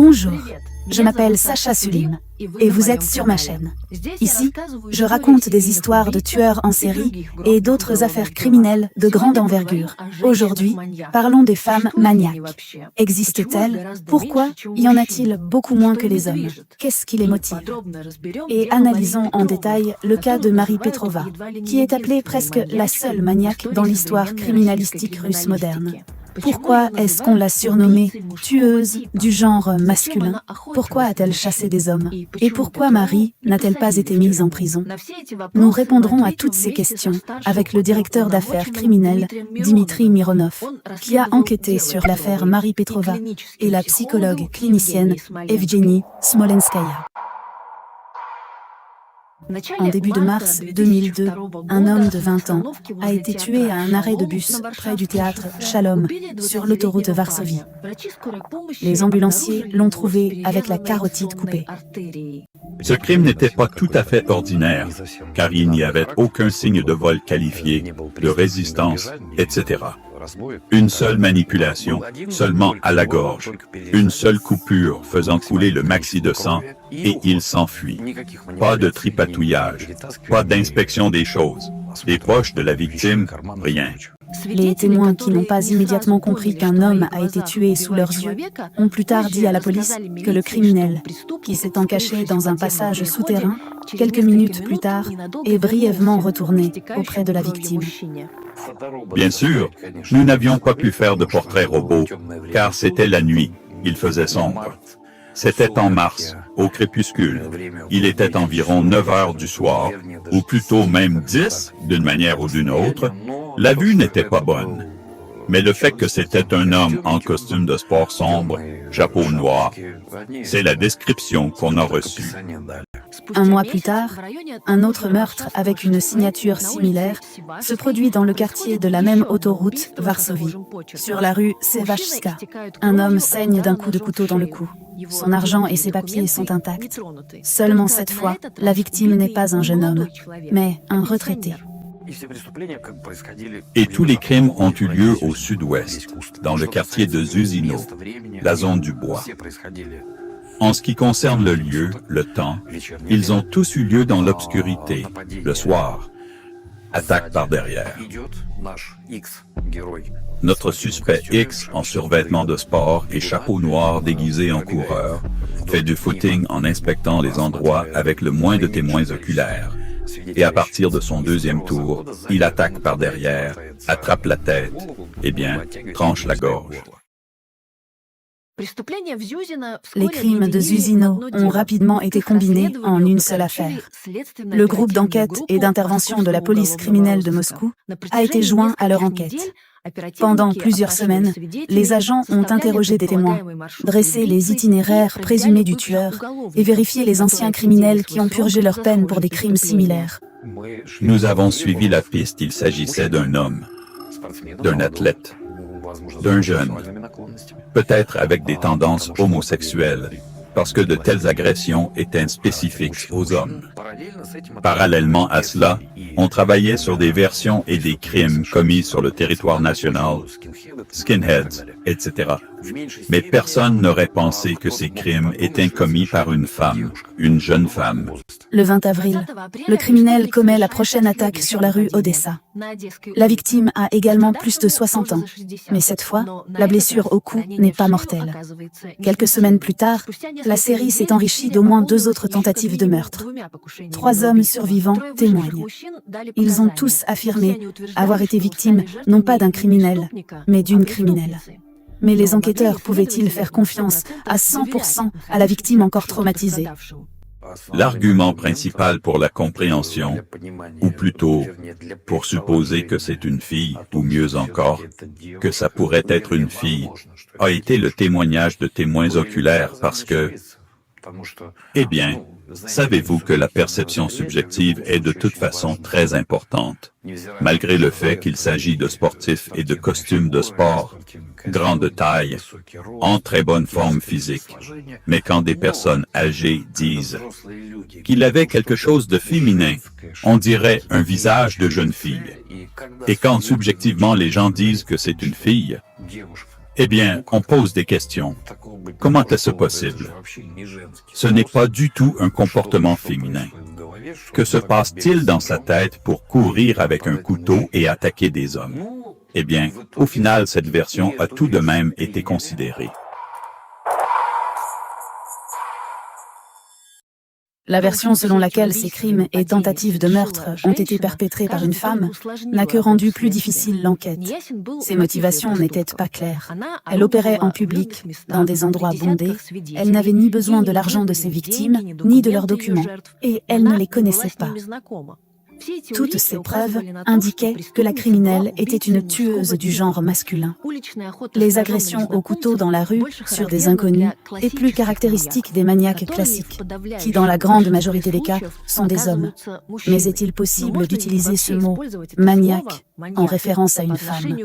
Bonjour, je m'appelle Sacha Sulim et vous êtes sur ma chaîne. Ici, je raconte des histoires de tueurs en série et d'autres affaires criminelles de grande envergure. Aujourd'hui, parlons des femmes maniaques. Existent-elles? Pourquoi y en a-t-il beaucoup moins que les hommes? Qu'est-ce qui les motive? Et analysons en détail le cas de Marie Petrova, qui est appelée presque la seule maniaque dans l'histoire criminalistique russe moderne. Pourquoi est-ce qu'on l'a surnommée tueuse du genre masculin? Pourquoi a-t-elle chassé des hommes? Et pourquoi Marie n'a-t-elle pas été mise en prison? Nous répondrons à toutes ces questions avec le directeur d'affaires criminelles, Dimitri Mironov, qui a enquêté sur l'affaire Marie Petrova, et la psychologue clinicienne Evgenie Smolenskaya. En début de mars 2002, un homme de 20 ans a été tué à un arrêt de bus près du théâtre Shalom, sur l'autoroute Varsovie. Les ambulanciers l'ont trouvé avec la carotide coupée. Ce crime n'était pas tout à fait ordinaire, car il n'y avait aucun signe de vol qualifié, de résistance, etc. Une seule manipulation, seulement à la gorge. Une seule coupure faisant couler le maxi de sang, et il s'enfuit. Pas de tripatouillage, pas d'inspection des choses. Les proches de la victime, rien. Les témoins qui n'ont pas immédiatement compris qu'un homme a été tué sous leurs yeux ont plus tard dit à la police que le criminel, qui s'étant caché dans un passage souterrain, quelques minutes plus tard, est brièvement retourné auprès de la victime. Bien sûr, nous n'avions pas pu faire de portrait robot, car c'était la nuit, il faisait sombre. C'était en mars, au crépuscule. Il était environ 9 heures du soir, ou plutôt même 10, d'une manière ou d'une autre. La vue n'était pas bonne. Mais le fait que c'était un homme en costume de sport sombre, chapeau noir, c'est la description qu'on a reçue. Un mois plus tard, un autre meurtre avec une signature similaire se produit dans le quartier de la même autoroute, Varsovie, sur la rue Sevachska. Un homme saigne d'un coup de couteau dans le cou. Son argent et ses papiers sont intacts. Seulement cette fois, la victime n'est pas un jeune homme, mais un retraité. Et tous les crimes ont eu lieu au sud-ouest, dans le quartier de Zuzino, la zone du bois. En ce qui concerne le lieu, le temps, ils ont tous eu lieu dans l'obscurité, le soir. Attaque par derrière. Notre suspect X, en survêtement de sport et chapeau noir déguisé en coureur, fait du footing en inspectant les endroits avec le moins de témoins oculaires. Et à partir de son deuxième tour, il attaque par derrière, attrape la tête, et bien, tranche la gorge. Les crimes de Zuzino ont rapidement été combinés en une seule affaire. Le groupe d'enquête et d'intervention de la police criminelle de Moscou a été joint à leur enquête. Pendant plusieurs semaines, les agents ont interrogé des témoins, dressé les itinéraires présumés du tueur et vérifié les anciens criminels qui ont purgé leur peine pour des crimes similaires. Nous avons suivi la piste, il s'agissait d'un homme, d'un athlète, d'un jeune, peut-être avec des tendances homosexuelles, parce que de telles agressions étaient spécifiques aux hommes. Parallèlement à cela, on travaillait sur des versions et des crimes commis sur le territoire national, skinheads, etc. Mais personne n'aurait pensé que ces crimes étaient commis par une femme, une jeune femme. Le 20 avril, le criminel commet la prochaine attaque sur la rue Odessa. La victime a également plus de 60 ans, mais cette fois, la blessure au cou n'est pas mortelle. Quelques semaines plus tard, la série s'est enrichie d'au moins 2 autres tentatives de meurtre. 3 hommes survivants témoignent. Ils ont tous affirmé avoir été victimes non pas d'un criminel, mais d'une criminelle. Mais les enquêteurs pouvaient-ils faire confiance à 100% à la victime encore traumatisée? L'argument principal pour la compréhension, ou plutôt pour supposer que c'est une fille, ou mieux encore, que ça pourrait être une fille, a été le témoignage de témoins oculaires parce que, eh bien, savez-vous que la perception subjective est de toute façon très importante, malgré le fait qu'il s'agit de sportifs et de costumes de sport, grande taille, en très bonne forme physique. Mais quand des personnes âgées disent qu'il avait quelque chose de féminin, on dirait un visage de jeune fille. Et quand subjectivement les gens disent que c'est une fille, Eh bien, on pose des questions. Comment est-ce possible? Ce n'est pas du tout un comportement féminin. Que se passe-t-il dans sa tête pour courir avec un couteau et attaquer des hommes? Eh bien, au final, cette version a tout de même été considérée. La version selon laquelle ces crimes et tentatives de meurtre ont été perpétrés par une femme n'a que rendu plus difficile l'enquête. Ses motivations n'étaient pas claires. Elle opérait en public, dans des endroits bondés. Elle n'avait ni besoin de l'argent de ses victimes, ni de leurs documents. Et elle ne les connaissait pas. Toutes ces preuves indiquaient que la criminelle était une tueuse du genre masculin. Les agressions au couteau dans la rue, sur des inconnus, est plus caractéristique des maniaques classiques, qui dans la grande majorité des cas sont des hommes. Mais est-il possible d'utiliser ce mot « maniaque » en référence à une femme?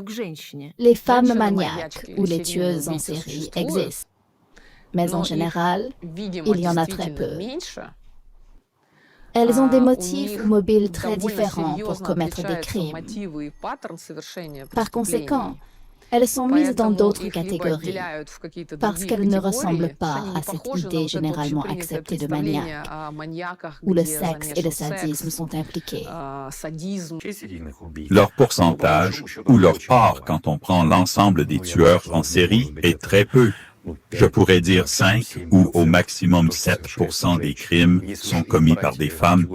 Les femmes maniaques ou les tueuses en série existent. Mais en général, il y en a très peu. Elles ont des motifs mobiles très différents pour commettre des crimes. Par conséquent, elles sont mises dans d'autres catégories, parce qu'elles ne ressemblent pas à cette idée généralement acceptée de maniaque, où le sexe et le sadisme sont impliqués. Leur pourcentage ou leur part quand on prend l'ensemble des tueurs en série est très peu. Je pourrais dire 5 ou au maximum 7% des crimes sont commis par des femmes,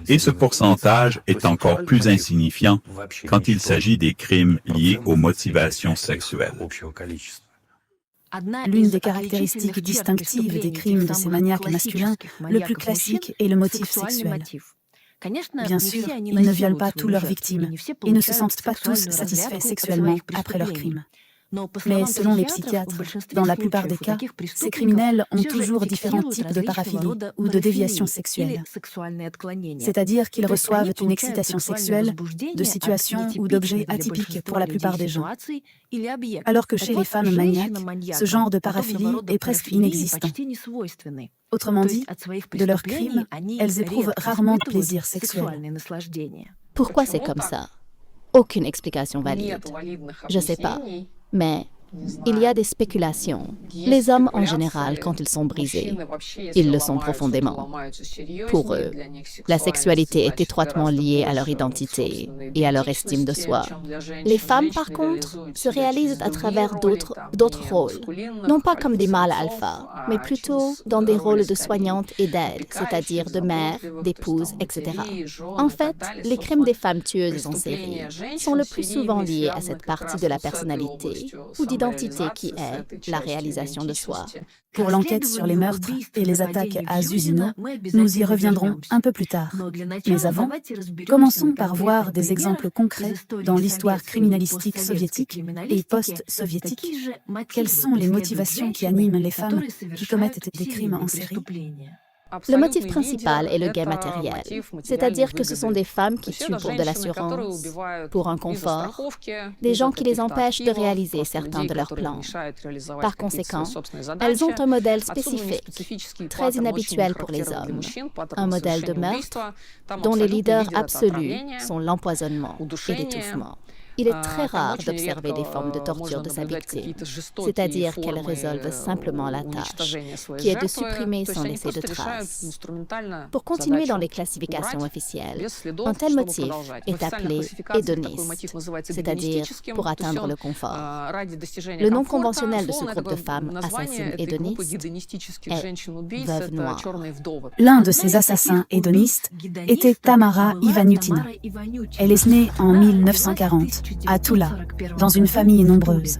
et ce pourcentage est encore plus insignifiant quand il s'agit des crimes liés aux motivations sexuelles. L'une des caractéristiques distinctives des crimes de ces maniaques masculins, le plus classique est le motif sexuel. Bien sûr, ils ne violent pas tous leurs victimes et ne se sentent pas tous satisfaits sexuellement après leur crime. Mais selon les psychiatres, dans la plupart des cas, ces criminels ont toujours différents types de paraphilie ou de déviations sexuelles. C'est-à-dire qu'ils reçoivent une excitation sexuelle de situations ou d'objets atypiques pour la plupart des gens. Alors que chez les femmes maniaques, ce genre de paraphilie est presque inexistant. Autrement dit, de leurs crimes, elles éprouvent rarement de plaisir sexuel. Pourquoi c'est comme ça? Aucune explication valide. Je sais pas. Mais il y a des spéculations. Les hommes, en général, quand ils sont brisés, ils le sont profondément. Pour eux, la sexualité est étroitement liée à leur identité et à leur estime de soi. Les femmes, par contre, se réalisent à travers d'autres rôles. Non pas comme des mâles alpha, mais plutôt dans des rôles de soignantes et d'aide, c'est-à-dire de mère, d'épouse, etc. En fait, les crimes des femmes tueuses en série sont le plus souvent liés à cette partie de la personnalité ou d'identité qui est la réalisation de soi. Pour l'enquête sur les meurtres et les attaques à Zuzino, nous y reviendrons un peu plus tard. Mais avant, commençons par voir des exemples concrets dans l'histoire criminalistique soviétique et post-soviétique. Quelles sont les motivations qui animent les femmes qui commettent des crimes en série? Le motif principal est le gain matériel, c'est-à-dire que ce sont des femmes qui tuent pour de l'assurance, pour un confort, des gens qui les empêchent de réaliser certains de leurs plans. Par conséquent, elles ont un modèle spécifique, très inhabituel pour les hommes, un modèle de meurtre dont les leaders absolus sont l'empoisonnement et l'étouffement. Il est très rare d'observer des formes de torture de sa victime, c'est-à-dire qu'elle résolve simplement la tâche, qui est de supprimer sans laisser de traces. Pour continuer dans les classifications officielles, un tel motif est appelé hédoniste, c'est-à-dire pour atteindre le confort. Le nom conventionnel de ce groupe de femmes assassines hédonistes est veuve noire. L'un de ces assassins hédonistes était Tamara Ivanutina. Elle est née en 1940. À Toula, dans une famille nombreuse.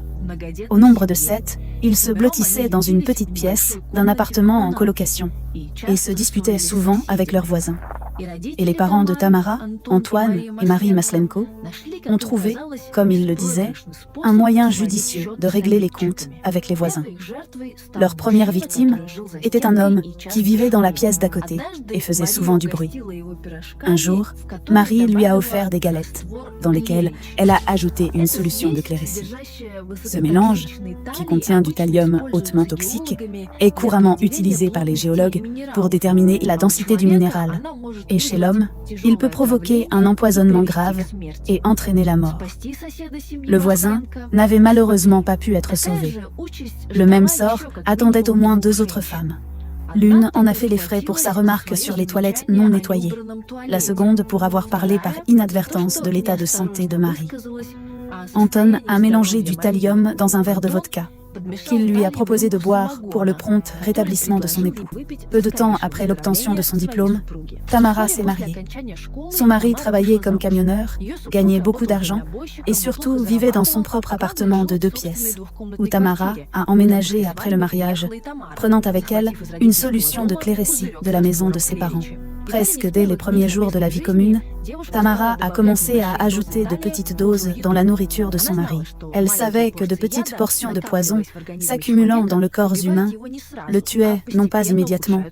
Au nombre de 7, ils se blottissaient dans une petite pièce d'un appartement en colocation et se disputaient souvent avec leurs voisins. Et les parents de Tamara, Antoine et Marie Maslenko, ont trouvé, comme ils le disaient, un moyen judicieux de régler les comptes avec les voisins. Leur première victime était un homme qui vivait dans la pièce d'à côté et faisait souvent du bruit. Un jour, Marie lui a offert des galettes, dans lesquelles elle a ajouté une solution de cléricie. Ce mélange, qui contient du thallium hautement toxique, est couramment utilisé par les géologues pour déterminer la densité du minéral Et chez l'homme, il peut provoquer un empoisonnement grave et entraîner la mort. Le voisin n'avait malheureusement pas pu être sauvé. Le même sort attendait au moins 2 autres femmes. L'une en a fait les frais pour sa remarque sur les toilettes non nettoyées. La seconde pour avoir parlé par inadvertance de l'état de santé de Marie. Anton a mélangé du thallium dans un verre de vodka, qu'il lui a proposé de boire pour le prompt rétablissement de son époux. Peu de temps après l'obtention de son diplôme, Tamara s'est mariée. Son mari travaillait comme camionneur, gagnait beaucoup d'argent et surtout vivait dans son propre appartement de 2 pièces, où Tamara a emménagé après le mariage, prenant avec elle une solution de clérécie de la maison de ses parents. Presque dès les premiers jours de la vie commune, Tamara a commencé à ajouter de petites doses dans la nourriture de son mari. Elle savait que de petites portions de poison, s'accumulant dans le corps humain, le tuaient non pas immédiatement,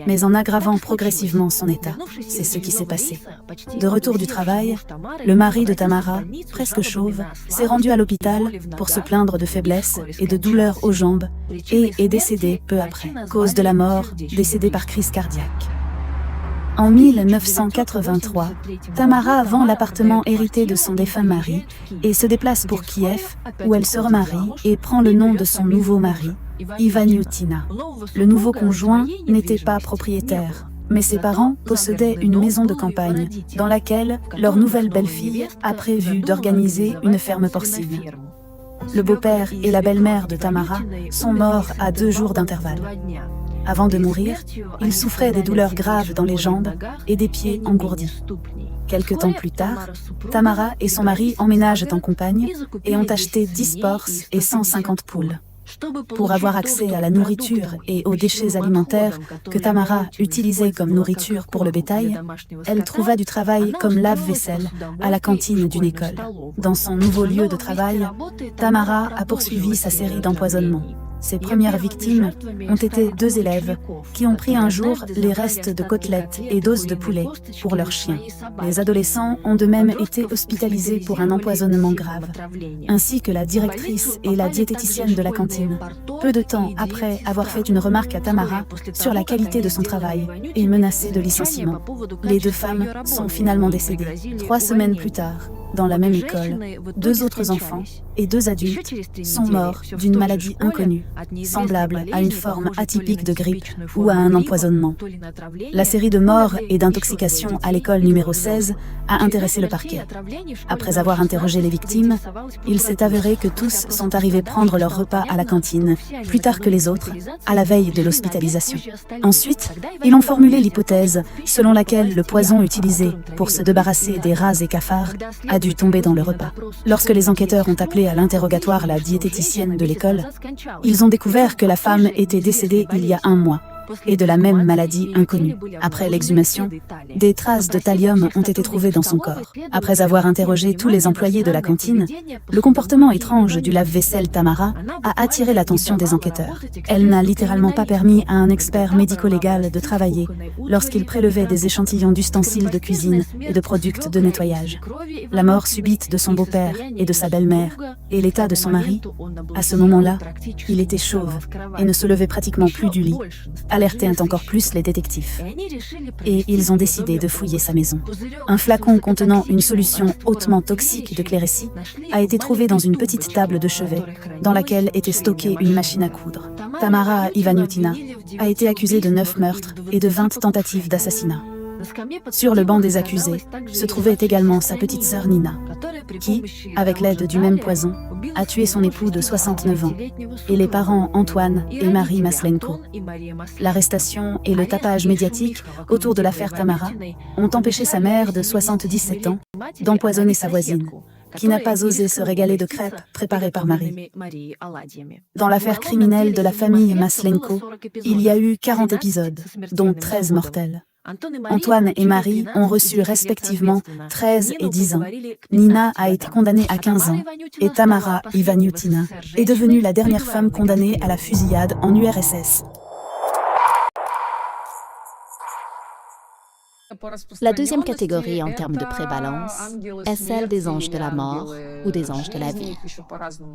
mais en aggravant progressivement son état. C'est ce qui s'est passé. De retour du travail, le mari de Tamara, presque chauve, s'est rendu à l'hôpital pour se plaindre de faiblesse et de douleurs aux jambes et est décédé peu après. Cause de la mort, décédé par crise cardiaque. En 1983, Tamara vend l'appartement hérité de son défunt mari et se déplace pour Kiev, où elle se remarie et prend le nom de son nouveau mari, Ivaniutina. Le nouveau conjoint n'était pas propriétaire, mais ses parents possédaient une maison de campagne, dans laquelle leur nouvelle belle-fille a prévu d'organiser une ferme porcine. Le beau-père et la belle-mère de Tamara sont morts à 2 jours d'intervalle. Avant de mourir, il souffrait des douleurs graves dans les jambes et des pieds engourdis. Quelque temps plus tard, Tamara et son mari emménagent en campagne et ont acheté 10 porcs et 150 poules. Pour avoir accès à la nourriture et aux déchets alimentaires que Tamara utilisait comme nourriture pour le bétail, elle trouva du travail comme lave-vaisselle à la cantine d'une école. Dans son nouveau lieu de travail, Tamara a poursuivi sa série d'empoisonnements. Ses premières victimes ont été 2 élèves qui ont pris un jour les restes de côtelettes et d'os de poulet pour leurs chiens. Les adolescents ont de même été hospitalisés pour un empoisonnement grave, ainsi que la directrice et la diététicienne de la cantine, peu de temps après avoir fait une remarque à Tamara sur la qualité de son travail et menacée de licenciement. Les 2 femmes sont finalement décédées. 3 semaines plus tard, dans la même école, 2 autres enfants et 2 adultes sont morts d'une maladie inconnue, semblable à une forme atypique de grippe ou à un empoisonnement. La série de morts et d'intoxications à l'école numéro 16 a intéressé le parquet. Après avoir interrogé les victimes, il s'est avéré que tous sont arrivés prendre leur repas à la cantine, plus tard que les autres, à la veille de l'hospitalisation. Ensuite, ils ont formulé l'hypothèse selon laquelle le poison utilisé pour se débarrasser des rats et cafards a dû tomber dans le repas. Lorsque les enquêteurs ont appelé à l'interrogatoire la diététicienne de l'école, ils ont découvert que la femme était décédée il y a 1 mois et de la même maladie inconnue. Après l'exhumation, des traces de thallium ont été trouvées dans son corps. Après avoir interrogé tous les employés de la cantine, le comportement étrange du lave-vaisselle Tamara a attiré l'attention des enquêteurs. Elle n'a littéralement pas permis à un expert médico-légal de travailler lorsqu'il prélevait des échantillons d'ustensiles de cuisine et de produits de nettoyage. La mort subite de son beau-père et de sa belle-mère et l'état de son mari, à ce moment-là, il était chauve et ne se levait pratiquement plus du lit, alertait encore plus les détectives. Et ils ont décidé de fouiller sa maison. Un flacon contenant une solution hautement toxique de clérécie a été trouvé dans une petite table de chevet, dans laquelle était stockée une machine à coudre. Tamara Ivaniutina a été accusée de 9 meurtres et de 20 tentatives d'assassinat. Sur le banc des accusés se trouvait également sa petite sœur Nina, qui, avec l'aide du même poison, a tué son époux de 69 ans et les parents Antoine et Marie Maslenko. L'arrestation et le tapage médiatique autour de l'affaire Tamara ont empêché sa mère de 77 ans d'empoisonner sa voisine, qui n'a pas osé se régaler de crêpes préparées par Marie. Dans l'affaire criminelle de la famille Maslenko, il y a eu 40 épisodes, dont 13 mortels. Antoine et Marie ont reçu respectivement 13 et 10 ans. Nina a été condamnée à 15 ans et Tamara Ivaniutina est devenue la dernière femme condamnée à la fusillade en URSS. La deuxième catégorie en termes de prévalence est celle des anges de la mort ou des anges de la vie.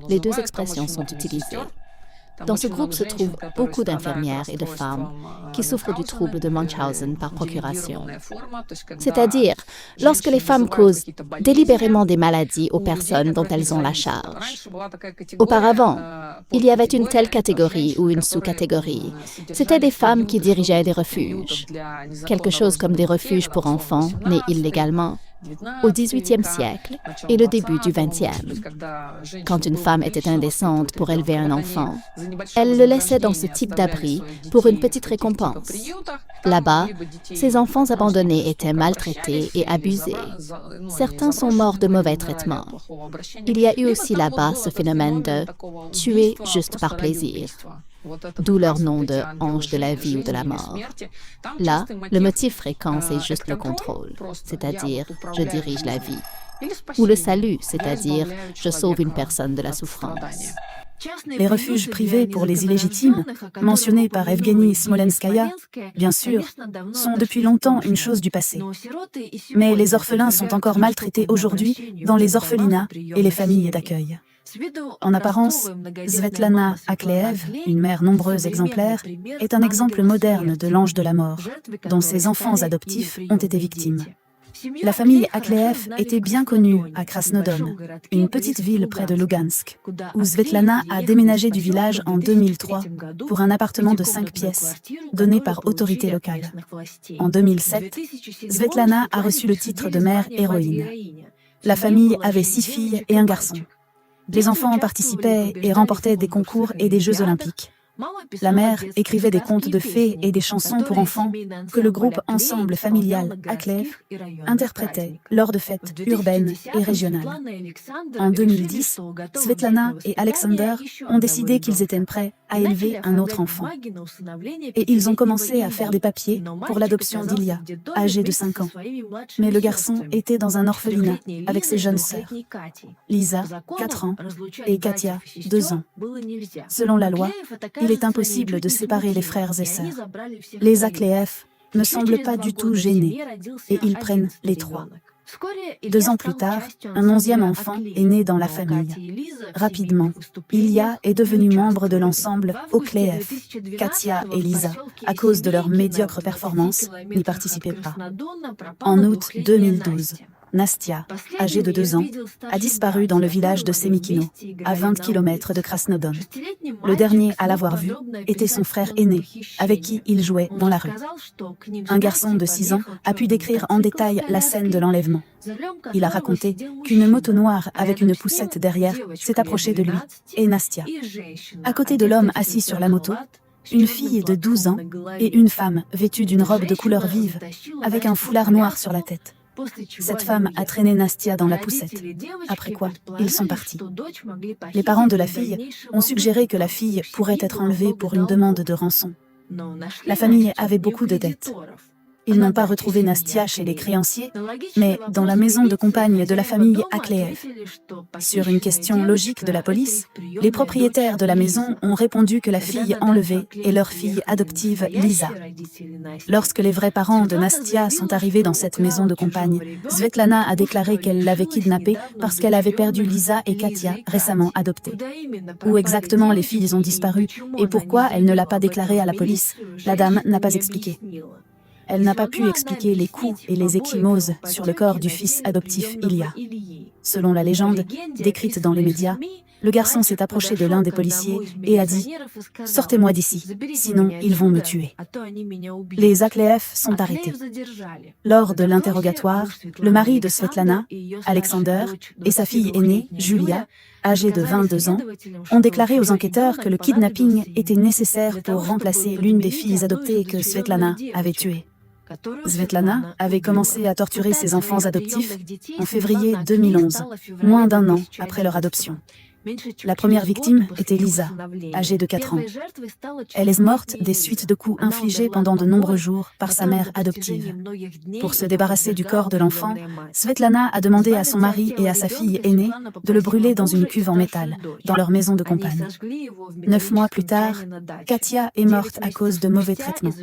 Les 2 expressions sont utilisées. Dans ce groupe se trouvent beaucoup d'infirmières et de femmes qui souffrent du trouble de Munchausen par procuration. C'est-à-dire, lorsque les femmes causent délibérément des maladies aux personnes dont elles ont la charge. Auparavant, il y avait une telle catégorie ou une sous-catégorie. C'étaient des femmes qui dirigeaient des refuges, quelque chose comme des refuges pour enfants nés illégalement, au XVIIIe siècle et le début du XXe. Quand une femme était indécente pour élever un enfant, elle le laissait dans ce type d'abri pour une petite récompense. Là-bas, ces enfants abandonnés étaient maltraités et abusés. Certains sont morts de mauvais traitements. Il y a eu aussi là-bas ce phénomène de « tuer juste par plaisir ». D'où leur nom de « ange de la vie ou de la mort ». Là, le motif fréquent, c'est juste le contrôle, c'est-à-dire « je dirige la vie », ou le salut, c'est-à-dire « je sauve une personne de la souffrance ». Les refuges privés pour les illégitimes, mentionnés par Evgenie Smolenskaya, bien sûr, sont depuis longtemps une chose du passé. Mais les orphelins sont encore maltraités aujourd'hui dans les orphelinats et les familles d'accueil. En apparence, Svetlana Akleev, une mère nombreuse exemplaire, est un exemple moderne de l'ange de la mort, dont ses enfants adoptifs ont été victimes. La famille Akleev était bien connue à Krasnodon, une petite ville près de Lugansk, où Svetlana a déménagé du village en 2003 pour un appartement de 5 pièces, donné par autorité locale. En 2007, Svetlana a reçu le titre de mère héroïne. La famille avait 6 filles et un garçon. Les enfants participaient et remportaient des concours et des Jeux olympiques. La mère écrivait des contes de fées et des chansons pour enfants que le groupe Ensemble familial Akleev interprétait lors de fêtes urbaines et régionales. En 2010, Svetlana et Alexander ont décidé qu'ils étaient prêts à élever un autre enfant. Et ils ont commencé à faire des papiers pour l'adoption d'Ilya, âgé de 5 ans. Mais le garçon était dans un orphelinat avec ses jeunes sœurs, Lisa, 4 ans, et Katia, 2 ans. Selon la loi, il est impossible de séparer les frères et sœurs. Les Akleev ne semblent pas du tout gênés et ils prennent les 3. 2 ans plus tard, un 11e enfant est né dans la famille. Rapidement, Ilya est devenu membre de l'ensemble Okleev. Katia et Lisa, à cause de leur médiocre performance, n'y participaient pas. En août 2012, Nastia, âgée de 2 ans, a disparu dans le village de Semikino, à 20 km de Krasnodon. Le dernier à l'avoir vue était son frère aîné, avec qui il jouait dans la rue. Un garçon de 6 ans a pu décrire en détail la scène de l'enlèvement. Il a raconté qu'une moto noire avec une poussette derrière s'est approchée de lui et Nastia. À côté de l'homme assis sur la moto, une fille de 12 ans et une femme vêtue d'une robe de couleur vive, avec un foulard noir sur la tête. Cette femme a traîné Nastia dans la poussette, après quoi ils sont partis. Les parents de la fille ont suggéré que la fille pourrait être enlevée pour une demande de rançon. La famille avait beaucoup de dettes. Ils n'ont pas retrouvé Nastia chez les créanciers, mais dans la maison de compagne de la famille Akleev. Sur une question logique de la police, les propriétaires de la maison ont répondu que la fille enlevée est leur fille adoptive Lisa. Lorsque les vrais parents de Nastia sont arrivés dans cette maison de compagne, Svetlana a déclaré qu'elle l'avait kidnappée parce qu'elle avait perdu Lisa et Katia, récemment adoptées. Où exactement les filles ont disparu et pourquoi elle ne l'a pas déclaré à la police, la dame n'a pas expliqué. Elle n'a pas pu expliquer les coups et les ecchymoses sur le corps du fils adoptif Ilya. Selon la légende, décrite dans les médias, le garçon s'est approché de l'un des policiers et a dit « Sortez-moi d'ici, sinon ils vont me tuer ». Les Akleev sont arrêtés. Lors de l'interrogatoire, le mari de Svetlana, Alexander, et sa fille aînée, Julia, âgée de 22 ans, ont déclaré aux enquêteurs que le kidnapping était nécessaire pour remplacer l'une des filles adoptées que Svetlana avait tuées. Svetlana avait commencé à torturer ses enfants adoptifs en février 2011, moins d'1 an après leur adoption. La première victime était Lisa, âgée de 4 ans. Elle est morte des suites de coups infligés pendant de nombreux jours par sa mère adoptive. Pour se débarrasser du corps de l'enfant, Svetlana a demandé à son mari et à sa fille aînée de le brûler dans une cuve en métal, dans leur maison de campagne. 9 mois plus tard, Katia est morte à cause de mauvais traitements.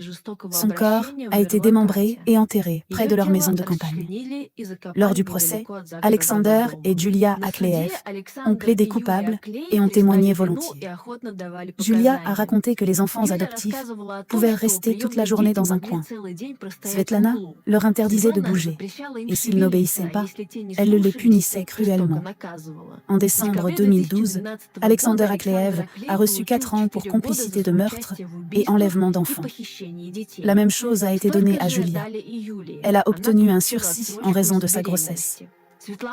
Son corps a été démembré et enterré près de leur maison de campagne. Lors du procès, Alexander et Julia Akleev ont plaidé coupables coupables et ont témoigné volontiers. Julia a raconté que les enfants adoptifs pouvaient rester toute la journée dans un coin. Svetlana leur interdisait de bouger, et s'ils n'obéissaient pas, elle les punissait cruellement. En décembre 2012, Alexander Akleev a reçu 4 ans pour complicité de meurtre et enlèvement d'enfants. La même chose a été donnée à Julia. Elle a obtenu un sursis en raison de sa grossesse.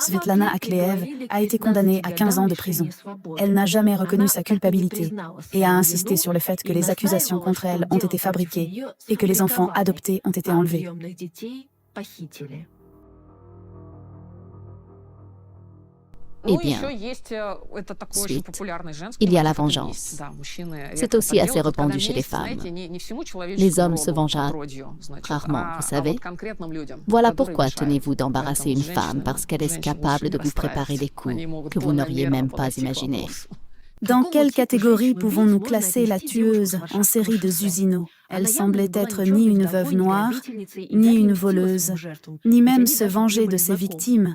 Svetlana Akleev a été condamnée à 15 ans de prison. Elle n'a jamais reconnu sa culpabilité et a insisté sur le fait que les accusations contre elle ont été fabriquées et que les enfants adoptés ont été enlevés. Eh bien, ensuite, il y a la vengeance. C'est aussi assez répandu chez les femmes. Les hommes se vengent rarement, vous savez. Voilà pourquoi tenez-vous d'embarrasser une femme parce qu'elle est capable de vous préparer des coups que vous n'auriez même pas imaginés. Dans quelle catégorie pouvons-nous classer la tueuse en série de Zuzino? Elle semblait être ni une veuve noire, ni une voleuse, ni même se venger de ses victimes,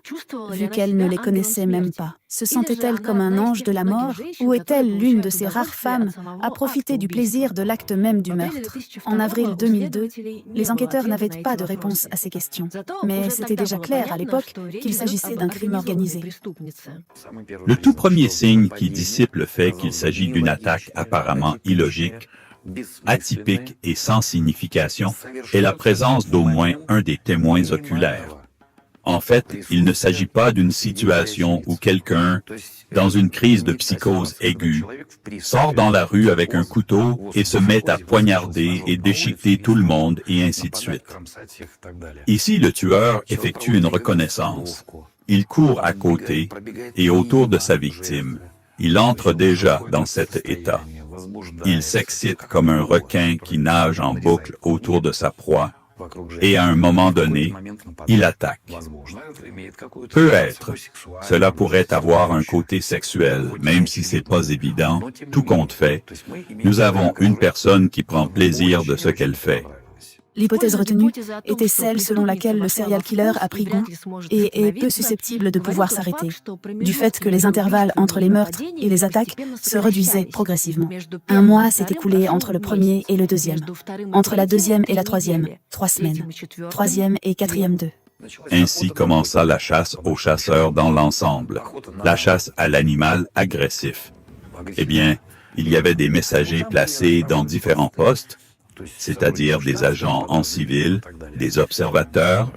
vu qu'elle ne les connaissait même pas. Se sentait-elle comme un ange de la mort, ou est-elle l'une de ces rares femmes à profiter du plaisir de l'acte même du meurtre? En avril 2002, les enquêteurs n'avaient pas de réponse à ces questions. Mais c'était déjà clair à l'époque qu'il s'agissait d'un crime organisé. Le tout premier signe qui dissipe le fait qu'il s'agit d'une attaque apparemment illogique, atypique et sans signification est la présence d'au moins un des témoins oculaires. En fait, il ne s'agit pas d'une situation où quelqu'un, dans une crise de psychose aiguë, sort dans la rue avec un couteau et se met à poignarder et déchiqueter tout le monde et ainsi de suite. Ici, le tueur effectue une reconnaissance. Il court à côté et autour de sa victime. Il entre déjà dans cet état. Il s'excite comme un requin qui nage en boucle autour de sa proie et à un moment donné, il attaque. Peut-être, cela pourrait avoir un côté sexuel, même si c'est pas évident, tout compte fait. Nous avons une personne qui prend plaisir de ce qu'elle fait. L'hypothèse retenue était celle selon laquelle le serial killer a pris goût et est peu susceptible de pouvoir s'arrêter, du fait que les intervalles entre les meurtres et les attaques se réduisaient progressivement. 1 mois s'est écoulé entre le premier et le deuxième, entre la deuxième et la troisième, 3 semaines, troisième et quatrième 2. Ainsi commença la chasse aux chasseurs dans l'ensemble, la chasse à l'animal agressif. Eh bien, il y avait des messagers placés dans différents postes, c'est-à-dire des agents en civil, des observateurs,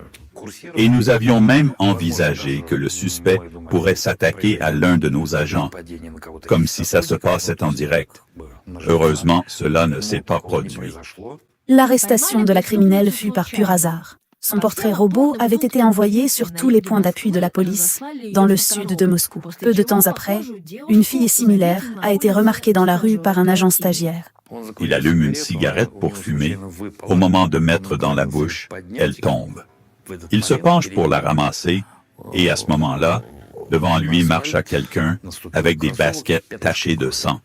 et nous avions même envisagé que le suspect pourrait s'attaquer à l'un de nos agents, comme si ça se passait en direct. Heureusement, cela ne s'est pas produit. L'arrestation de la criminelle fut par pur hasard. Son portrait robot avait été envoyé sur tous les points d'appui de la police, dans le sud de Moscou. Peu de temps après, une fille similaire a été remarquée dans la rue par un agent stagiaire. Il allume une cigarette pour fumer. Au moment de mettre dans la bouche, elle tombe. Il se penche pour la ramasser, et à ce moment-là, devant lui marcha quelqu'un avec des baskets tachées de sang.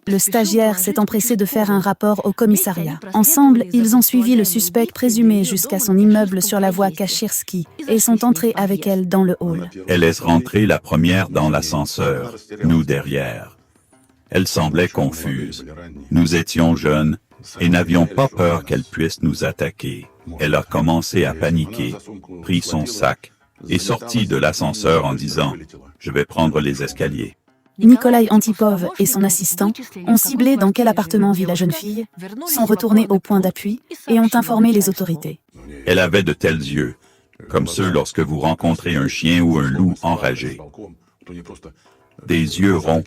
Le stagiaire s'est empressé de faire un rapport au commissariat. Ensemble, ils ont suivi le suspect présumé jusqu'à son immeuble sur la voie Kachirsky et sont entrés avec elle dans le hall. Elle laisse rentrer la première dans l'ascenseur, nous derrière. Elle semblait confuse. Nous étions jeunes et n'avions pas peur qu'elle puisse nous attaquer. Elle a commencé à paniquer, pris son sac et sortit de l'ascenseur en disant « Je vais prendre les escaliers ». Nikolai Antipov et son assistant ont ciblé dans quel appartement vit la jeune fille, sont retournés au point d'appui et ont informé les autorités. Elle avait de tels yeux, comme ceux lorsque vous rencontrez un chien ou un loup enragé. Des yeux ronds,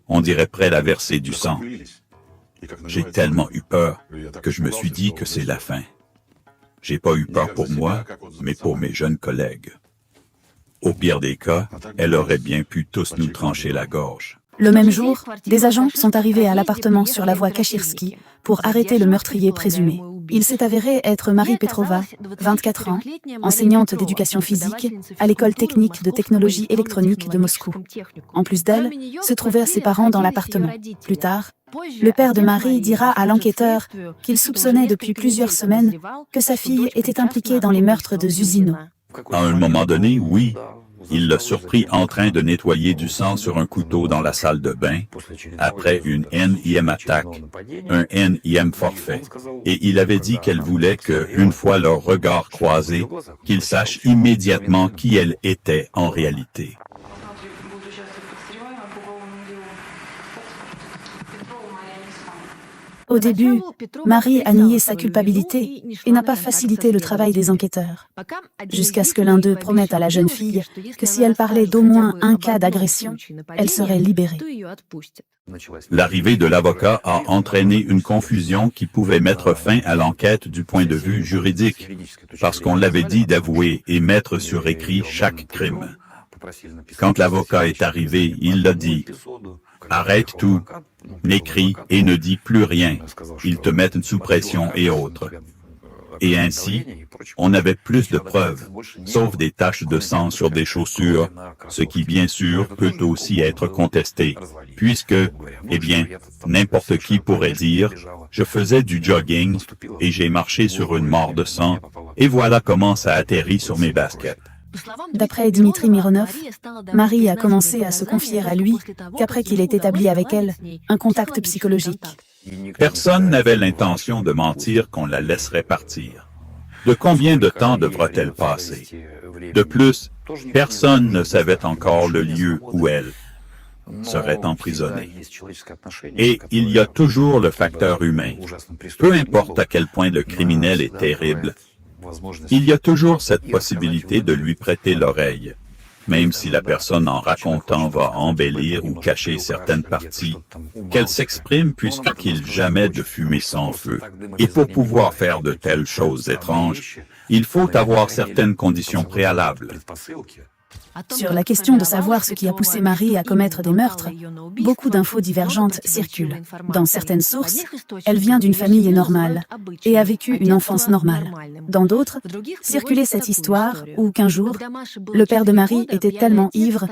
on dirait prêts à verser du sang. J'ai tellement eu peur que je me suis dit que c'est la fin. J'ai pas eu peur pour moi, mais pour mes jeunes collègues. Au pire des cas, elle aurait bien pu tous nous trancher la gorge. Le même jour, des agents sont arrivés à l'appartement sur la voie Kachirsky pour arrêter le meurtrier présumé. Il s'est avéré être Marie Petrova, 24 ans, enseignante d'éducation physique à l'école technique de technologie électronique de Moscou. En plus d'elle, se trouvaient ses parents dans l'appartement. Plus tard, le père de Marie dira à l'enquêteur qu'il soupçonnait depuis plusieurs semaines que sa fille était impliquée dans les meurtres de Zuzino. À un moment donné, oui, il l'a surpris en train de nettoyer du sang sur un couteau dans la salle de bain, après une énième attaque, un énième forfait. Et il avait dit qu'elle voulait que, une fois leurs regards croisés, qu'il sache immédiatement qui elle était en réalité. Au début, Marie a nié sa culpabilité et n'a pas facilité le travail des enquêteurs, jusqu'à ce que l'un d'eux promette à la jeune fille que si elle parlait d'au moins un cas d'agression, elle serait libérée. L'arrivée de l'avocat a entraîné une confusion qui pouvait mettre fin à l'enquête du point de vue juridique, parce qu'on l'avait dit d'avouer et mettre sur écrit chaque crime. Quand l'avocat est arrivé, il l'a dit. Arrête tout, n'écris et ne dis plus rien. Ils te mettent sous pression et autres. Et ainsi, on avait plus de preuves, sauf des taches de sang sur des chaussures, ce qui bien sûr peut aussi être contesté, puisque, eh bien, n'importe qui pourrait dire, je faisais du jogging et j'ai marché sur une mare de sang, et voilà comment ça atterrit sur mes baskets. D'après Dimitri Mironov, Marie a commencé à se confier à lui qu'après qu'il ait établi avec elle un contact psychologique. Personne n'avait l'intention de mentir qu'on la laisserait partir. De combien de temps devra-t-elle passer? De plus, personne ne savait encore le lieu où elle serait emprisonnée. Et il y a toujours le facteur humain. Peu importe à quel point le criminel est terrible, il y a toujours cette possibilité de lui prêter l'oreille, même si la personne en racontant va embellir ou cacher certaines parties, qu'elle s'exprime puisqu'il jamais de fumée sans feu. Et pour pouvoir faire de telles choses étranges, il faut avoir certaines conditions préalables. Sur la question de savoir ce qui a poussé Marie à commettre des meurtres, beaucoup d'infos divergentes circulent. Dans certaines sources, elle vient d'une famille normale et a vécu une enfance normale. Dans d'autres, circulait cette histoire où qu'un jour, le père de Marie était tellement ivre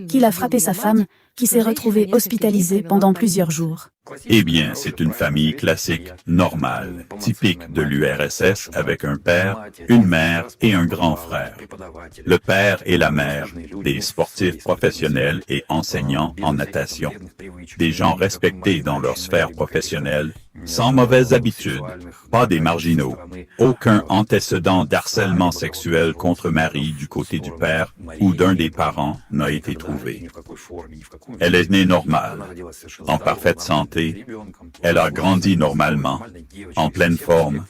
qu'il a frappé sa femme qui s'est retrouvée hospitalisée pendant plusieurs jours. Eh bien, c'est une famille classique, normale, typique de l'URSS avec un père, une mère et un grand frère. Le père et la mère, des sportifs professionnels et enseignants en natation. Des gens respectés dans leur sphère professionnelle, sans mauvaises habitudes, pas des marginaux. Aucun antécédent d'harcèlement sexuel contre Marie du côté du père ou d'un des parents n'a été trouvé. Elle est née normale, en parfaite santé, elle a grandi normalement, en pleine forme,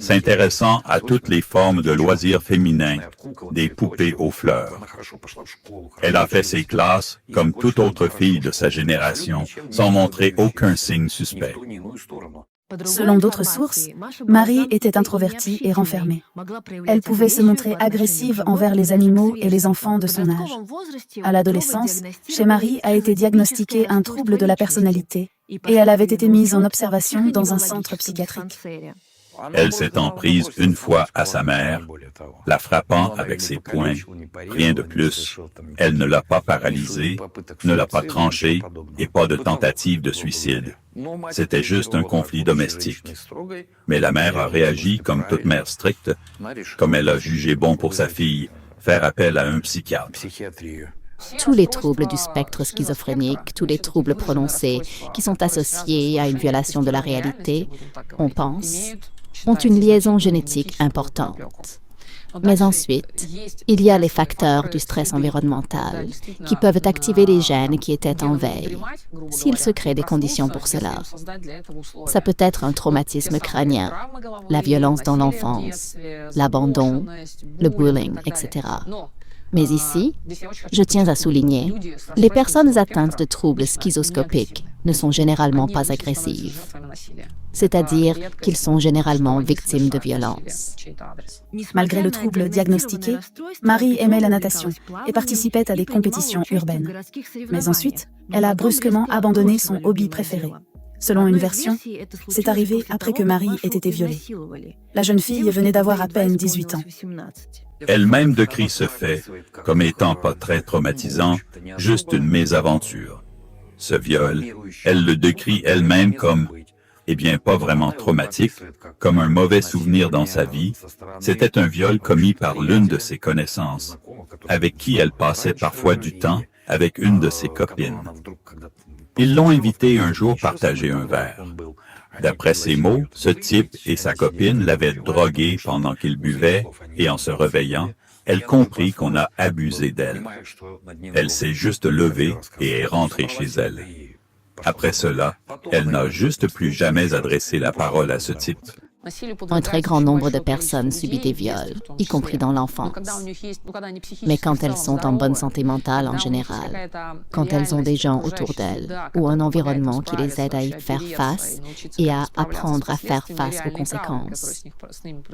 s'intéressant à toutes les formes de loisirs féminins, des poupées aux fleurs. Elle a fait ses classes comme toute autre fille de sa génération, sans montrer aucun signe suspect. Selon d'autres sources, Marie était introvertie et renfermée. Elle pouvait se montrer agressive envers les animaux et les enfants de son âge. À l'adolescence, chez Marie a été diagnostiqué un trouble de la personnalité et elle avait été mise en observation dans un centre psychiatrique. Elle s'est en prise une fois à sa mère, la frappant avec ses poings, rien de plus. Elle ne l'a pas paralysée, ne l'a pas tranchée et pas de tentative de suicide. C'était juste un conflit domestique. Mais la mère a réagi comme toute mère stricte, comme elle a jugé bon pour sa fille, faire appel à un psychiatre. Tous les troubles du spectre schizophrénique, tous les troubles prononcés qui sont associés à une violation de la réalité, on pense, ont une liaison génétique importante. Mais ensuite, il y a les facteurs du stress environnemental qui peuvent activer les gènes qui étaient en veille, s'il se crée des conditions pour cela. Ça peut être un traumatisme crânien, la violence dans l'enfance, l'abandon, le bullying, etc. Mais ici, je tiens à souligner, les personnes atteintes de troubles schizoscopiques ne sont généralement pas agressives, c'est-à-dire qu'ils sont généralement victimes de violences. Malgré le trouble diagnostiqué, Marie aimait la natation et participait à des compétitions urbaines. Mais ensuite, elle a brusquement abandonné son hobby préféré. Selon une version, c'est arrivé après que Marie ait été violée. La jeune fille venait d'avoir à peine 18 ans. Elle-même décrit ce fait comme étant pas très traumatisant, juste une mésaventure. Ce viol, elle le décrit elle-même comme, eh bien, pas vraiment traumatique, comme un mauvais souvenir dans sa vie. C'était un viol commis par l'une de ses connaissances. avec qui elle passait parfois du temps avec une de ses copines. Ils l'ont invité un jour partager un verre. D'après ses mots, ce type et sa copine l'avaient drogué pendant qu'il buvait et en se réveillant, elle comprit qu'on a abusé d'elle. Elle s'est juste levée et est rentrée chez elle. Après cela, elle n'a juste plus jamais adressé la parole à ce type. Un très grand nombre de personnes subissent des viols, y compris dans l'enfance. Mais quand elles sont en bonne santé mentale en général, quand elles ont des gens autour d'elles ou un environnement qui les aide à y faire face et à apprendre à faire face aux conséquences,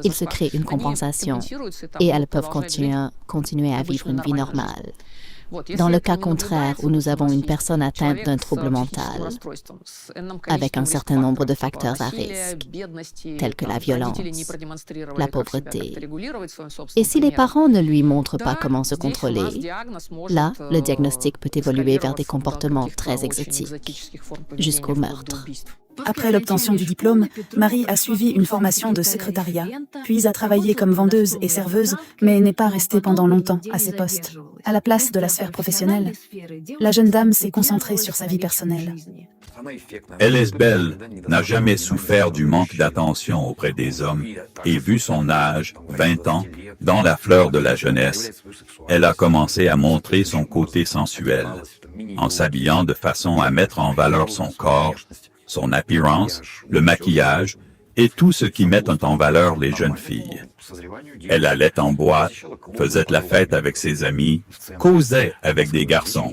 il se crée une compensation et elles peuvent continuer à vivre une vie normale. Dans le cas contraire, où nous avons une personne atteinte d'un trouble mental, avec un certain nombre de facteurs à risque, tels que la violence, la pauvreté, et si les parents ne lui montrent pas comment se contrôler, là, le diagnostic peut évoluer vers des comportements très exotiques, jusqu'au meurtre. Après l'obtention du diplôme, Marie a suivi une formation de secrétariat, puis a travaillé comme vendeuse et serveuse, mais n'est pas restée pendant longtemps à ces postes. À la place de la sphère professionnelle, la jeune dame s'est concentrée sur sa vie personnelle. Elizabeth n'a jamais souffert du manque d'attention auprès des hommes et vu son âge, 20 ans, dans la fleur de la jeunesse, elle a commencé à montrer son côté sensuel, en s'habillant de façon à mettre en valeur son corps, son apparence, le maquillage et tout ce qui met en valeur les jeunes filles. Elle allait en boîte, faisait la fête avec ses amis, causait avec des garçons.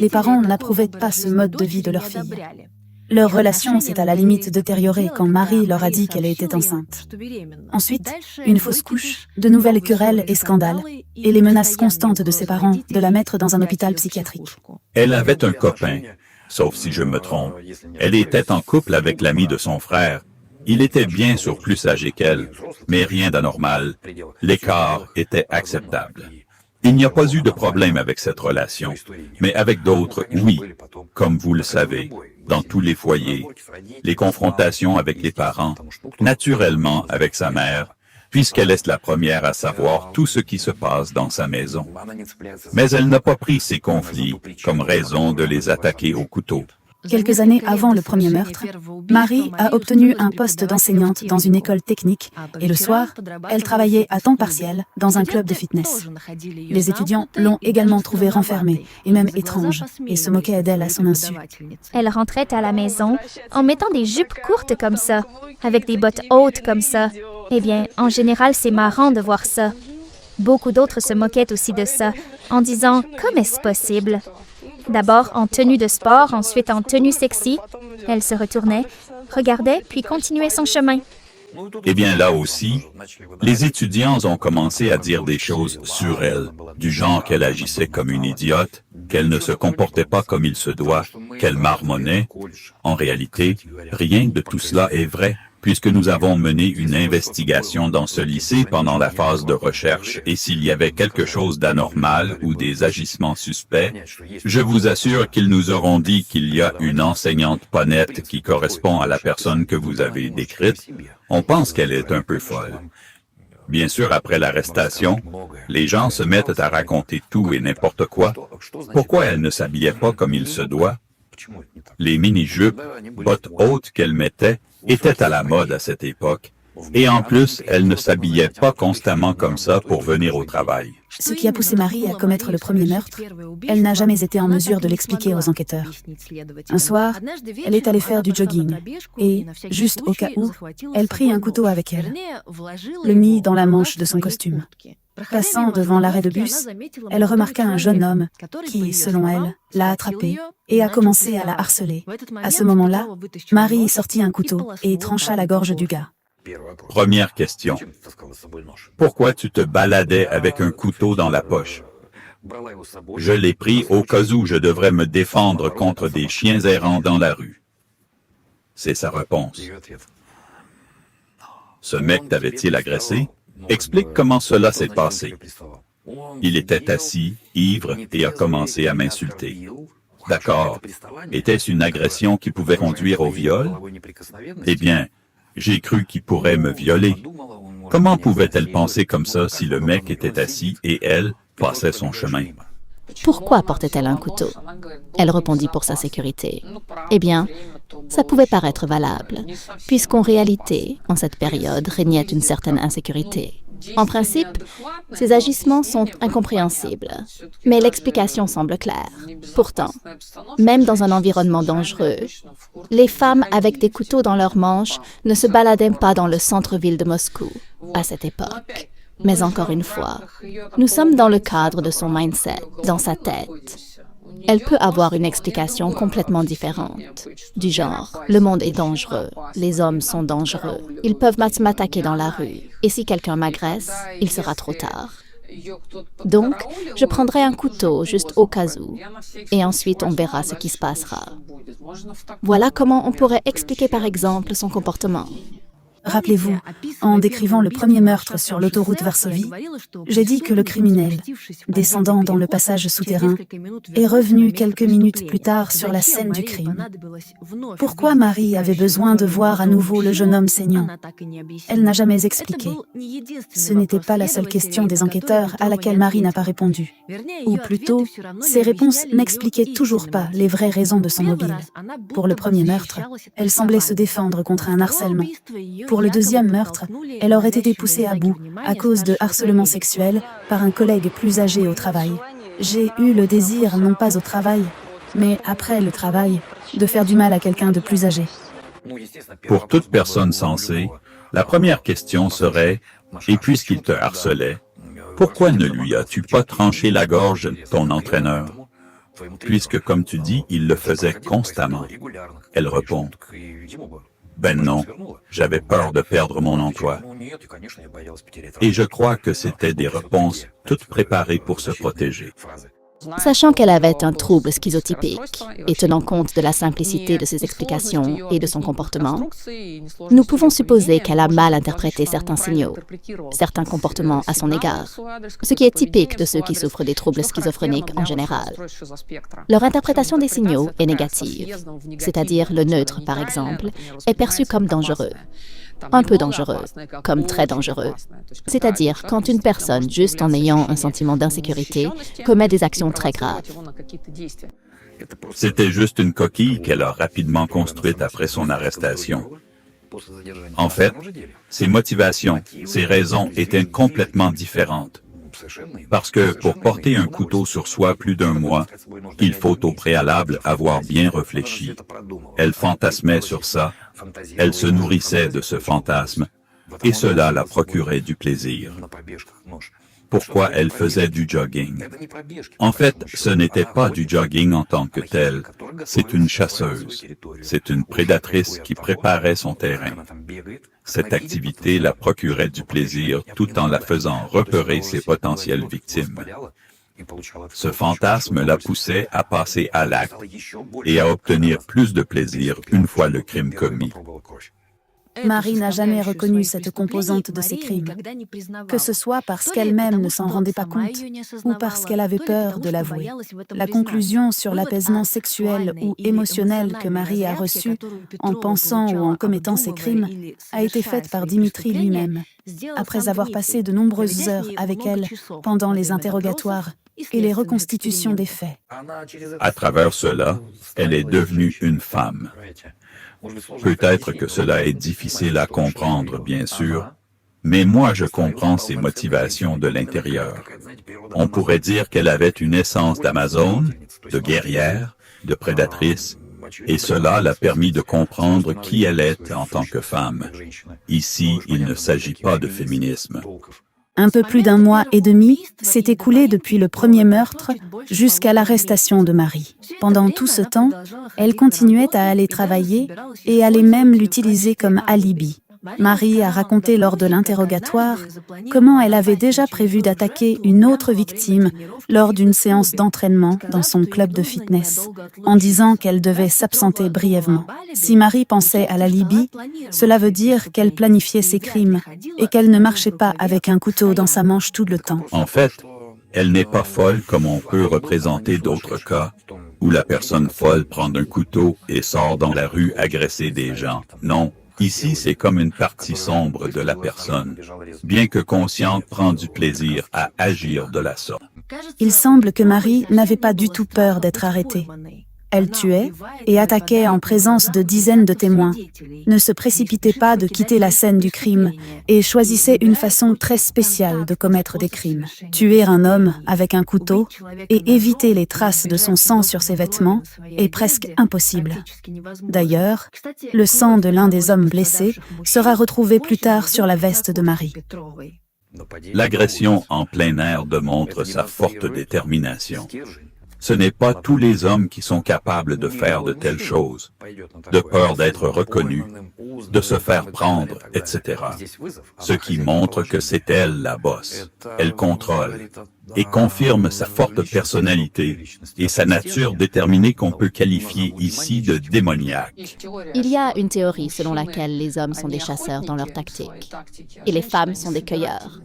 Les parents n'approuvaient pas ce mode de vie de leur fille. Leur relation s'est à la limite détériorée quand Marie leur a dit qu'elle était enceinte. Ensuite, une fausse couche, de nouvelles querelles et scandales, et les menaces constantes de ses parents de la mettre dans un hôpital psychiatrique. Elle avait un copain, sauf si je me trompe. Elle était en couple avec l'ami de son frère. Il était bien sûr plus âgé qu'elle, mais rien d'anormal. L'écart était acceptable. Il n'y a pas eu de problème avec cette relation, mais avec d'autres, oui, comme vous le savez, dans tous les foyers, les confrontations avec les parents, naturellement avec sa mère, puisqu'elle est la première à savoir tout ce qui se passe dans sa maison. Mais elle n'a pas pris ces conflits comme raison de les attaquer au couteau. Quelques années avant le premier meurtre, Marie a obtenu un poste d'enseignante dans une école technique et le soir, elle travaillait à temps partiel dans un club de fitness. Les étudiants l'ont également trouvée renfermée et même étrange et se moquaient d'elle à son insu. Elle rentrait à la maison en mettant des jupes courtes comme ça, avec des bottes hautes comme ça. Eh bien, en général, c'est marrant de voir ça. Beaucoup d'autres se moquaient aussi de ça, en disant « Comment est-ce possible ?» D'abord en tenue de sport, ensuite en tenue sexy. Elle se retournait, regardait, puis continuait son chemin. Eh bien là aussi, les étudiants ont commencé à dire des choses sur elle, du genre qu'elle agissait comme une idiote, qu'elle ne se comportait pas comme il se doit, qu'elle marmonnait. En réalité, rien de tout cela est vrai, puisque nous avons mené une investigation dans ce lycée pendant la phase de recherche et s'il y avait quelque chose d'anormal ou des agissements suspects, je vous assure qu'ils nous auront dit qu'il y a une enseignante pas nette qui correspond à la personne que vous avez décrite. On pense qu'elle est un peu folle. Bien sûr, après l'arrestation, les gens se mettent à raconter tout et n'importe quoi. Pourquoi elle ne s'habillait pas comme il se doit? Les mini-jupes, bottes hautes qu'elle mettait, étaient à la mode à cette époque. Et en plus, elle ne s'habillait pas constamment comme ça pour venir au travail. Ce qui a poussé Marie à commettre le premier meurtre, elle n'a jamais été en mesure de l'expliquer aux enquêteurs. Un soir, elle est allée faire du jogging et, juste au cas où, elle prit un couteau avec elle, le mit dans la manche de son costume. Passant devant l'arrêt de bus, elle remarqua un jeune homme qui, selon elle, l'a attrapée et a commencé à la harceler. À ce moment-là, Marie sortit un couteau et trancha la gorge du gars. Première question. Pourquoi tu te baladais avec un couteau dans la poche? Je l'ai pris au cas où je devrais me défendre contre des chiens errants dans la rue. C'est sa réponse. Ce mec t'avait-il agressé? Explique comment cela s'est passé. Il était assis, ivre, et a commencé à m'insulter. D'accord. Était-ce une agression qui pouvait conduire au viol? Eh bien, j'ai cru qu'il pourrait me violer. Comment pouvait-elle penser comme ça si le mec était assis et elle passait son chemin? Pourquoi portait-elle un couteau? Elle répondit pour sa sécurité. Eh bien, ça pouvait paraître valable, puisqu'en réalité, en cette période, régnait une certaine insécurité. En principe, ces agissements sont incompréhensibles, mais l'explication semble claire. Pourtant, même dans un environnement dangereux, les femmes avec des couteaux dans leurs manches ne se baladaient pas dans le centre-ville de Moscou à cette époque. Mais encore une fois, nous sommes dans le cadre de son mindset, dans sa tête. Elle peut avoir une explication complètement différente, du genre « le monde est dangereux, les hommes sont dangereux, ils peuvent m'attaquer dans la rue, et si quelqu'un m'agresse, il sera trop tard. Donc, je prendrai un couteau juste au cas où, et ensuite on verra ce qui se passera. » Voilà comment on pourrait expliquer par exemple son comportement. Rappelez-vous, en décrivant le premier meurtre sur l'autoroute Varsovie, j'ai dit que le criminel, descendant dans le passage souterrain, est revenu quelques minutes plus tard sur la scène du crime. Pourquoi Marie avait besoin de voir à nouveau le jeune homme saignant? Elle n'a jamais expliqué. Ce n'était pas la seule question des enquêteurs à laquelle Marie n'a pas répondu. Ou plutôt, ses réponses n'expliquaient toujours pas les vraies raisons de son mobile. Pour le premier meurtre, elle semblait se défendre contre un harcèlement. Pour le deuxième meurtre, elle aurait été poussée à bout à cause de harcèlement sexuel par un collègue plus âgé au travail. J'ai eu le désir, non pas au travail, mais après le travail, de faire du mal à quelqu'un de plus âgé. Pour toute personne sensée, la première question serait « Et puisqu'il te harcelait, pourquoi ne lui as-tu pas tranché la gorge, ton entraîneur? Puisque, comme tu dis, il le faisait constamment. » Elle répond « Ben non, j'avais peur de perdre mon emploi. » Et je crois que c'était des réponses toutes préparées pour se protéger. Sachant qu'elle avait un trouble schizotypique et tenant compte de la simplicité de ses explications et de son comportement, nous pouvons supposer qu'elle a mal interprété certains signaux, certains comportements à son égard, ce qui est typique de ceux qui souffrent des troubles schizophréniques en général. Leur interprétation des signaux est négative, c'est-à-dire le neutre, par exemple, est perçu comme dangereux. Un peu dangereux, comme très dangereux. C'est-à-dire quand une personne, juste en ayant un sentiment d'insécurité, commet des actions très graves. C'était juste une coquille qu'elle a rapidement construite après son arrestation. En fait, ses motivations, ses raisons étaient complètement différentes. Parce que pour porter un couteau sur soi plus d'un mois, il faut au préalable avoir bien réfléchi. Elle fantasmait sur ça, elle se nourrissait de ce fantasme, et cela la procurait du plaisir. Pourquoi elle faisait du jogging? En fait, ce n'était pas du jogging en tant que tel, c'est une chasseuse, c'est une prédatrice qui préparait son terrain. Cette activité la procurait du plaisir tout en la faisant repérer ses potentielles victimes. Ce fantasme la poussait à passer à l'acte et à obtenir plus de plaisir une fois le crime commis. Marie n'a jamais reconnu cette composante de ses crimes, que ce soit parce qu'elle-même ne s'en rendait pas compte ou parce qu'elle avait peur de l'avouer. La conclusion sur l'apaisement sexuel ou émotionnel que Marie a reçu en pensant ou en commettant ces crimes a été faite par Dimitri lui-même, après avoir passé de nombreuses heures avec elle pendant les interrogatoires et les reconstitutions des faits. À travers cela, elle est devenue une femme. Peut-être que cela est difficile à comprendre, bien sûr, mais moi je comprends ses motivations de l'intérieur. On pourrait dire qu'elle avait une essence d'Amazone, de guerrière, de prédatrice, et cela l'a permis de comprendre qui elle est en tant que femme. Ici, il ne s'agit pas de féminisme. Un peu plus d'un mois et demi s'est écoulé depuis le premier meurtre jusqu'à l'arrestation de Marie. Pendant tout ce temps, elle continuait à aller travailler et allait même l'utiliser comme alibi. Marie a raconté lors de l'interrogatoire comment elle avait déjà prévu d'attaquer une autre victime lors d'une séance d'entraînement dans son club de fitness, en disant qu'elle devait s'absenter brièvement. Si Marie pensait à l'alibi, cela veut dire qu'elle planifiait ses crimes et qu'elle ne marchait pas avec un couteau dans sa manche tout le temps. En fait, elle n'est pas folle comme on peut représenter d'autres cas, où la personne folle prend un couteau et sort dans la rue agresser des gens. Non. Ici, c'est comme une partie sombre de la personne, bien que consciente, prend du plaisir à agir de la sorte. Il semble que Marie n'avait pas du tout peur d'être arrêtée. Elle tuait et attaquait en présence de dizaines de témoins, ne se précipitait pas de quitter la scène du crime et choisissait une façon très spéciale de commettre des crimes. Tuer un homme avec un couteau et éviter les traces de son sang sur ses vêtements est presque impossible. D'ailleurs, le sang de l'un des hommes blessés sera retrouvé plus tard sur la veste de Marie. L'agression en plein air démontre sa forte détermination. Ce n'est pas tous les hommes qui sont capables de faire de telles choses, de peur d'être reconnus, de se faire prendre, etc. Ce qui montre que c'est elle la boss. Elle contrôle et confirme sa forte personnalité et sa nature déterminée qu'on peut qualifier ici de démoniaque. Il y a une théorie selon laquelle les hommes sont des chasseurs dans leur tactique et les femmes sont des cueilleurs,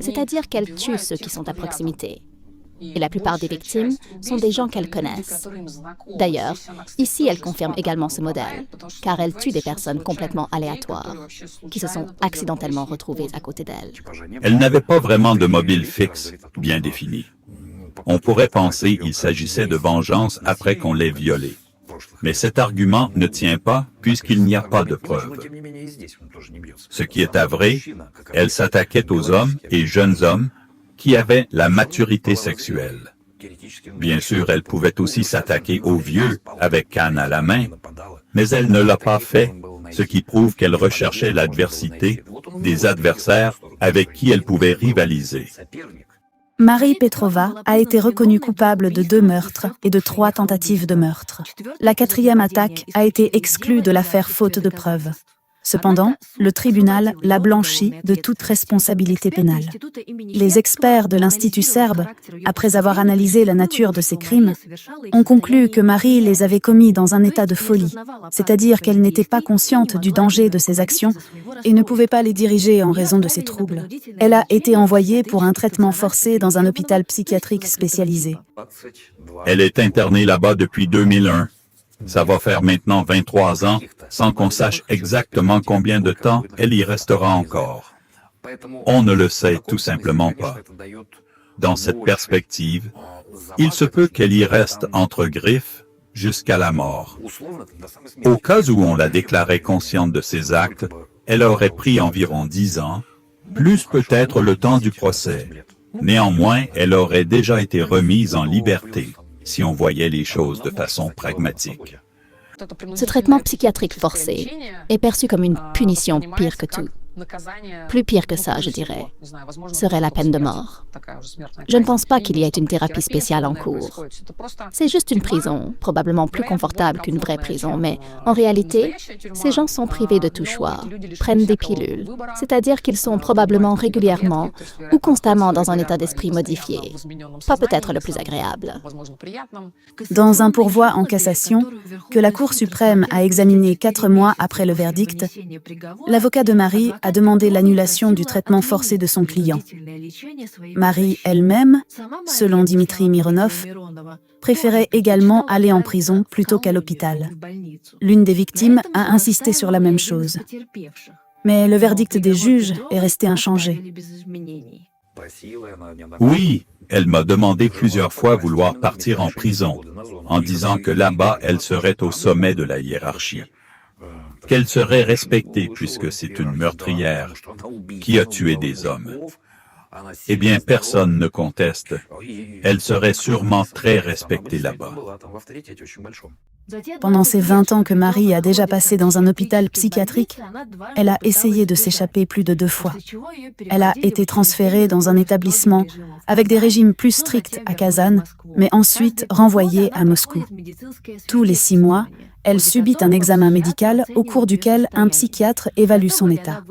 c'est-à-dire qu'elles tuent ceux qui sont à proximité. Et la plupart des victimes sont des gens qu'elles connaissent. D'ailleurs, ici, elle confirme également ce modèle, car elle tue des personnes complètement aléatoires, qui se sont accidentellement retrouvées à côté d'elle. Elle n'avait pas vraiment de mobile fixe, bien défini. On pourrait penser qu'il s'agissait de vengeance après qu'on l'ait violée. Mais cet argument ne tient pas puisqu'il n'y a pas de preuves. Ce qui est avéré, elle s'attaquait aux hommes et jeunes hommes qui avaient la maturité sexuelle. Bien sûr, elle pouvait aussi s'attaquer aux vieux avec canne à la main, mais elle ne l'a pas fait, ce qui prouve qu'elle recherchait l'adversité des adversaires avec qui elle pouvait rivaliser. Marie Petrova a été reconnue coupable de 2 meurtres et de 3 tentatives de meurtre. La 4e attaque a été exclue de l'affaire faute de preuves. Cependant, le tribunal l'a blanchie de toute responsabilité pénale. Les experts de l'Institut serbe, après avoir analysé la nature de ces crimes, ont conclu que Marie les avait commis dans un état de folie, c'est-à-dire qu'elle n'était pas consciente du danger de ses actions et ne pouvait pas les diriger en raison de ses troubles. Elle a été envoyée pour un traitement forcé dans un hôpital psychiatrique spécialisé. Elle est internée là-bas depuis 2001. Ça va faire maintenant 23 ans, sans qu'on sache exactement combien de temps elle y restera encore. On ne le sait tout simplement pas. Dans cette perspective, il se peut qu'elle y reste entre griffes jusqu'à la mort. Au cas où on la déclarait consciente de ses actes, elle aurait pris environ 10 ans, plus peut-être le temps du procès. Néanmoins, elle aurait déjà été remise en liberté, si on voyait les choses de façon pragmatique. Ce traitement psychiatrique forcé est perçu comme une punition pire que tout. Plus pire que ça, je dirais, serait la peine de mort. Je ne pense pas qu'il y ait une thérapie spéciale en cours. C'est juste une prison, probablement plus confortable qu'une vraie prison, mais en réalité, ces gens sont privés de tout choix, prennent des pilules, c'est-à-dire qu'ils sont probablement régulièrement ou constamment dans un état d'esprit modifié, pas peut-être le plus agréable. Dans un pourvoi en cassation, que la Cour suprême a examiné 4 mois après le verdict, l'avocat de Marie a demandé l'annulation du traitement forcé de son client. Marie elle-même, selon Dimitri Mironov, préférait également aller en prison plutôt qu'à l'hôpital. L'une des victimes a insisté sur la même chose. Mais le verdict des juges est resté inchangé. Oui, elle m'a demandé plusieurs fois vouloir partir en prison, en disant que là-bas, elle serait au sommet de la hiérarchie. Qu'elle serait respectée puisque c'est une meurtrière qui a tué des hommes. Eh bien, personne ne conteste. Elle serait sûrement très respectée là-bas. Pendant ces 20 ans que Marie a déjà passé dans un hôpital psychiatrique, elle a essayé de s'échapper plus de 2 fois. Elle a été transférée dans un établissement avec des régimes plus stricts à Kazan, mais ensuite renvoyée à Moscou. Tous les 6 mois, elle subit un examen médical au cours duquel un psychiatre évalue son état.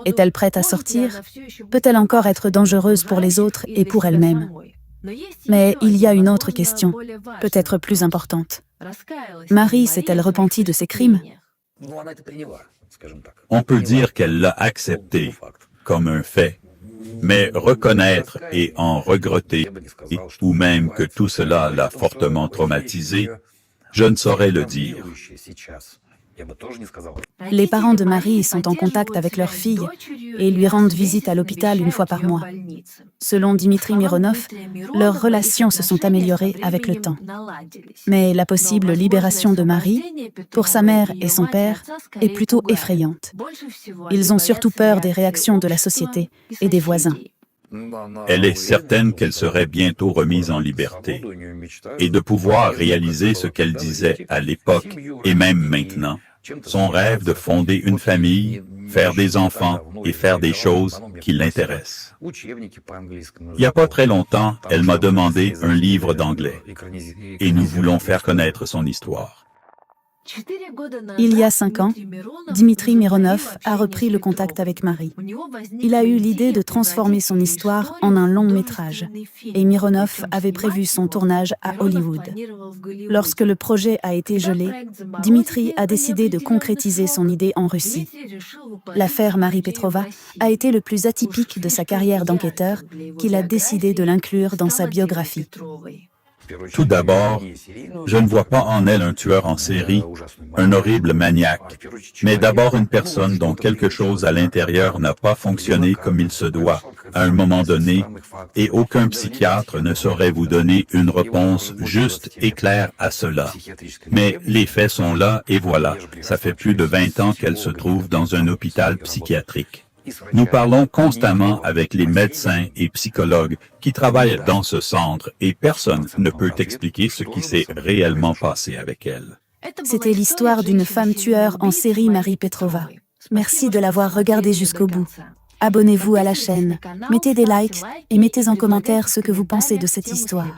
Est-elle prête à sortir? Peut-elle encore être dangereuse pour les autres et pour elle-même? Mais il y a une autre question, peut-être plus importante. Marie s'est-elle repentie de ses crimes? On peut dire qu'elle l'a accepté comme un fait, mais reconnaître et en regretter, ou même que tout cela l'a fortement traumatisée, je ne saurais le dire. Les parents de Marie sont en contact avec leur fille et lui rendent visite à l'hôpital une fois par mois. Selon Dimitri Mironov, leurs relations se sont améliorées avec le temps. Mais la possible libération de Marie, pour sa mère et son père, est plutôt effrayante. Ils ont surtout peur des réactions de la société et des voisins. Elle est certaine qu'elle serait bientôt remise en liberté et de pouvoir réaliser ce qu'elle disait à l'époque et même maintenant. Son rêve de fonder une famille, faire des enfants et faire des choses qui l'intéressent. Il n'y a pas très longtemps, elle m'a demandé un livre d'anglais et nous voulons faire connaître son histoire. Il y a 5 ans, Dimitri Mironov a repris le contact avec Marie. Il a eu l'idée de transformer son histoire en un long métrage, et Mironov avait prévu son tournage à Hollywood. Lorsque le projet a été gelé, Dimitri a décidé de concrétiser son idée en Russie. L'affaire Marie Petrova a été le plus atypique de sa carrière d'enquêteur qu'il a décidé de l'inclure dans sa biographie. Tout d'abord, je ne vois pas en elle un tueur en série, un horrible maniaque, mais d'abord une personne dont quelque chose à l'intérieur n'a pas fonctionné comme il se doit à un moment donné, et aucun psychiatre ne saurait vous donner une réponse juste et claire à cela. Mais les faits sont là et voilà, ça fait plus de 20 ans qu'elle se trouve dans un hôpital psychiatrique. Nous parlons constamment avec les médecins et psychologues qui travaillent dans ce centre et personne ne peut expliquer ce qui s'est réellement passé avec elle. C'était l'histoire d'une femme tueur en série, Marie Petrova. Merci de l'avoir regardée jusqu'au bout. Abonnez-vous à la chaîne, mettez des likes et mettez en commentaire ce que vous pensez de cette histoire.